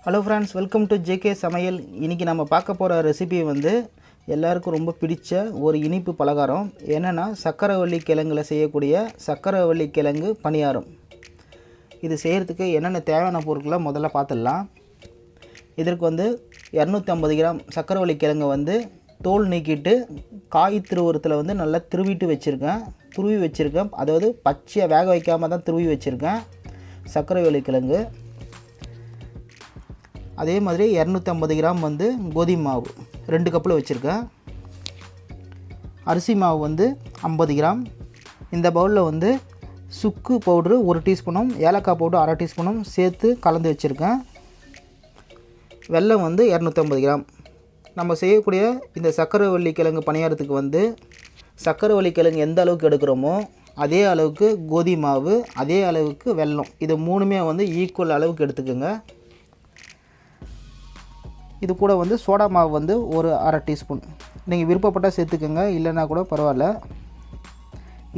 Hello friends, welcome to JK சமையல். இன்றைக்கி நம்ம பார்க்க போகிற ரெசிபி எல்லாருக்கும் ரொம்ப பிடிச்ச ஒரு இனிப்பு பலகாரம். என்னென்னா சக்கரவள்ளி கிழங்குல செய்யக்கூடிய சக்கரவள்ளி கிழங்கு பணியாரம். இது செய்கிறதுக்கு என்னென்ன தேவையான பொருட்களை முதல்ல பார்த்துடலாம். இதற்கு 250 கிராம் சக்கரவள்ளி கிழங்கு தோல் நீக்கிட்டு காய் திருவுரத்தில் நல்லா துருவி வச்சுருக்கேன். அதாவது பச்சையாக வேக வைக்காமல் தான் துருவி வச்சுருக்கேன் சக்கரவள்ளி கிழங்கு. அதே மாதிரி 250 கிராம் கோதுமை மாவு 2 கப்பில் வச்சுருக்கேன். அரிசி மாவு 50 கிராம். இந்த பவுலில் சுக்கு பவுட்ரு 1 டீஸ்பூனும் ஏலக்காய் பவுட்ரு 1/2 டீஸ்பூனும் சேர்த்து கலந்து வச்சுருக்கேன். வெல்லம் 250 கிராம். நம்ம செய்யக்கூடிய இந்த சக்கரவள்ளி கிழங்கு பணியாரத்துக்கு சக்கரவள்ளி கிழங்கு எந்த அளவுக்கு எடுக்கிறோமோ அதே அளவுக்கு கோதுமை மாவு, அதே அளவுக்கு வெல்லம், இது மூணுமே ஈக்குவல் அளவுக்கு எடுத்துக்கோங்க. இது கூட சோடா மாவு 1/2 டீஸ்பூன். நீங்கள் விருப்பப்பட்டால் சேர்த்துக்கோங்க, இல்லைன்னா கூட பரவாயில்ல.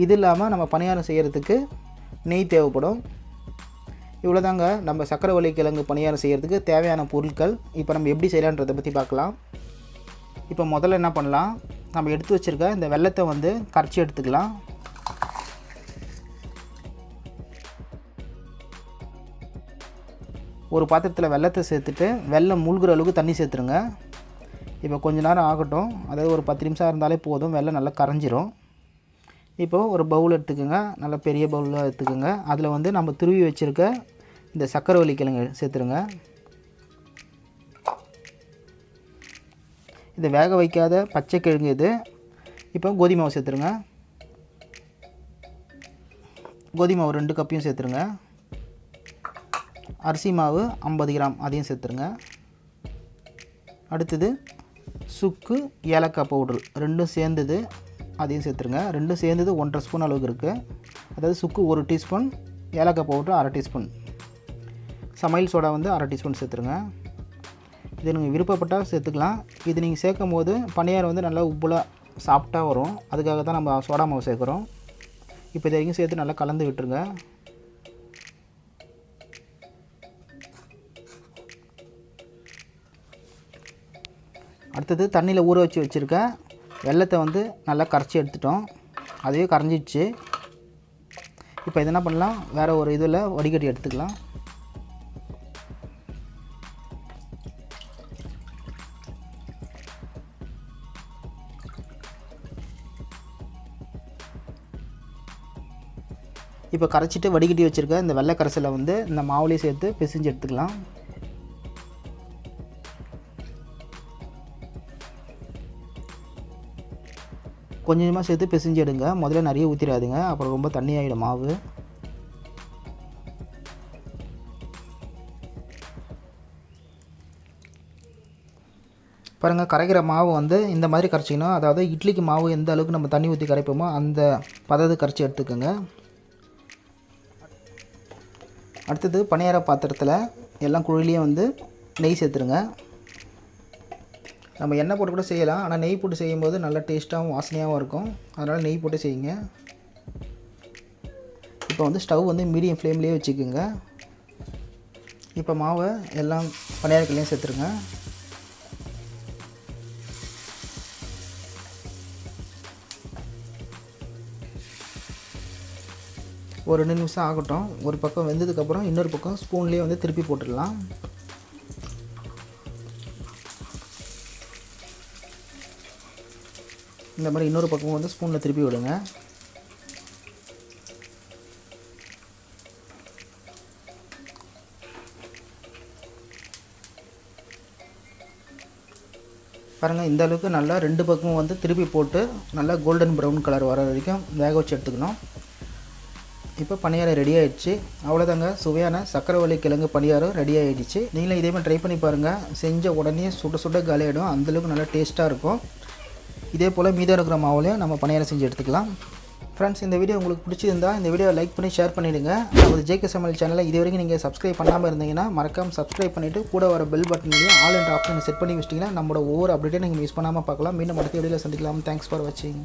இது இல்லாமல் நம்ம பணியாரம் செய்கிறதுக்கு நெய் தேவைப்படும். இவ்வளோதாங்க நம்ம சக்கரவள்ளி கிழங்கு பணியாரம் செய்கிறதுக்கு தேவையான பொருட்கள். இப்போ நம்ம எப்படி செய்யலான்றதை பற்றி பார்க்கலாம். இப்போ முதல்ல என்ன பண்ணலாம், நம்ம எடுத்து வச்சுருக்க இந்த வெல்லத்தை கரைச்சி எடுத்துக்கலாம். ஒரு பாத்திரத்தில் வெல்லத்தை சேர்த்துட்டு வெல்லம் மூழ்கிற அளவுக்கு தண்ணி சேர்த்துருங்க. இப்போ கொஞ்ச நேரம் ஆகட்டும், அதாவது ஒரு 10 நிமிஷம் இருந்தாலே போதும், வெல்லம் நல்லா கரைஞ்சிரும். இப்போது ஒரு பவுல் எடுத்துக்கோங்க, நல்லா பெரிய பவுலாக எடுத்துக்கோங்க. அதில் நம்ம துருவி வச்சுருக்க இந்த சக்கரவள்ளி கிழங்கு சேர்த்துருங்க. இது வேக வைக்காத பச்சை கிழங்கு இது. இப்போ கோதுமை மாவு சேர்த்துருங்க. கோதுமை மாவு 2 கப்பையும் சேர்த்துருங்க. அரிசி மாவு 50 கிராம், அதையும் சேர்த்துருங்க. அடுத்தது சுக்கு ஏலக்காய் பவுட்ரு 2 சேர்ந்தது, அதையும் சேர்த்துருங்க. 2 சேர்ந்தது 1.5 ஸ்பூன் அளவுக்கு இருக்குது. அதாவது சுக்கு 1 டீஸ்பூன், ஏலக்காய் பவுட்ரு 1/2 டீஸ்பூன், சமையல் சோடா 1/2 டீஸ்பூன் சேர்த்துருங்க. இது நீங்கள் விருப்பப்பட்டால் சேர்த்துக்கலாம். இது நீங்கள் சேர்க்கும் போது பணியாரம் நல்லா உப்புலாக சாஃப்டாக வரும். அதுக்காக தான் நம்ம சோடா மாவு சேர்க்குறோம். இப்போ இது வரைக்கும் சேர்த்து நல்லா கலந்து விட்டுருங்க. அடுத்தது தண்ணியில் ஊற வச்சுருக்க வெல்லத்தை நல்லா கரைச்சி எடுத்துட்டோம். அதுவே கரைஞ்சிடுச்சு. இப்போ இது என்ன பண்ணலாம், வேறு ஒரு இதில் வடிகட்டி எடுத்துக்கலாம். இப்போ கரைச்சிட்டு வடிகட்டி வச்சுருக்க இந்த வெள்ளை கரைசலை இந்த மாவுலேயே சேர்த்து பிசைஞ்சு எடுத்துக்கலாம். கொஞ்சமாக சேர்த்து பிசைஞ்சு எடுங்க. முதல்ல நிறைய ஊற்றிடாதுங்க, அப்புறம் ரொம்ப தண்ணி ஆகிடும் மாவு. பாருங்கள், கரைக்கிற மாவு இந்த மாதிரி கரைச்சிக்கணும். அதாவது இட்லிக்கு மாவு எந்த அளவுக்கு நம்ம தண்ணி ஊற்றி கரைப்போமோ அந்த பதத்தை கரைச்சி எடுத்துக்கோங்க. அடுத்தது பணியார பாத்திரத்தில் எல்லாம் குழிலையும் நெய் சேர்த்துருங்க. நம்ம எண்ணெய் போட்டு கூட செய்யலாம், ஆனால் நெய் போட்டு செய்யும்போது நல்லா டேஸ்ட்டாகவும் வாசனையாகவும் இருக்கும். அதனால் நெய் போட்டு செய்யுங்க. இப்போ ஸ்டவ் மீடியம் ஃப்ளேம்லேயே வச்சுக்கோங்க. இப்போ மாவை எல்லாம் பணியாரக்கல்லையும் சேர்த்துருங்க. ஒரு 2 நிமிஷம் ஆகட்டும். ஒரு பக்கம் வெந்ததுக்கப்புறம் இன்னொரு பக்கம் ஸ்பூன்லேயே திருப்பி போட்டுடலாம். இந்த மாதிரி இன்னொரு பக்கம் ஸ்பூனில் திருப்பி விடுங்க. பாருங்கள், இந்த அளவுக்கு நல்லா 2 பக்கமும் திருப்பி போட்டு நல்லா கோல்டன் ப்ரௌன் கலர் வர வரைக்கும் வேக வச்சு எடுத்துக்கணும். இப்போ பணியாரம் ரெடி ஆகிடுச்சு. அவ்வளோதாங்க, சுவையான சக்கரவள்ளி கிழங்கு பணியாரம் ரெடி ஆகிடுச்சு. நீங்களும் இதே மாதிரி ட்ரை பண்ணி பாருங்கள். செஞ்ச உடனே சுட சுட காலியாகிடும். அந்தளவுக்கு நல்லா டேஸ்ட்டாக இருக்கும். இதே போல் மீதம் இருக்கிற மாவுலையும் நம்ம பணியாரம் செஞ்சு எடுத்துக்கலாம். ஃப்ரெண்ட்ஸ், இந்த வீடியோ உங்களுக்கு பிடிச்சிருந்தா இந்த வீடியோவை லைக் பண்ணி ஷேர் பண்ணிவிடுங்க. நமது ஜேகே சமையல் சேனலை இது வரைக்கும் நீங்கள் சப்ஸ்கிரைப் பண்ணாமல் இருந்தீங்கன்னா மறக்காமல் சப்ஸ்கிரைப் பண்ணிவிட்டு கூட வர பெல் பட்டன்லையும் ஆல் என்ற ஆப்ஷனை செட் பண்ணி வச்சிட்டிங்கன்னா நம்மளோட ஒவ்வொரு அப்டேட்டையும் நீங்கள் மிஸ் பண்ணாமல் பார்க்கலாம். மீண்டும் அடுத்த வீடியோவில் சந்திக்கலாம். தேங்க்ஸ் ஃபார் வாட்சிங்.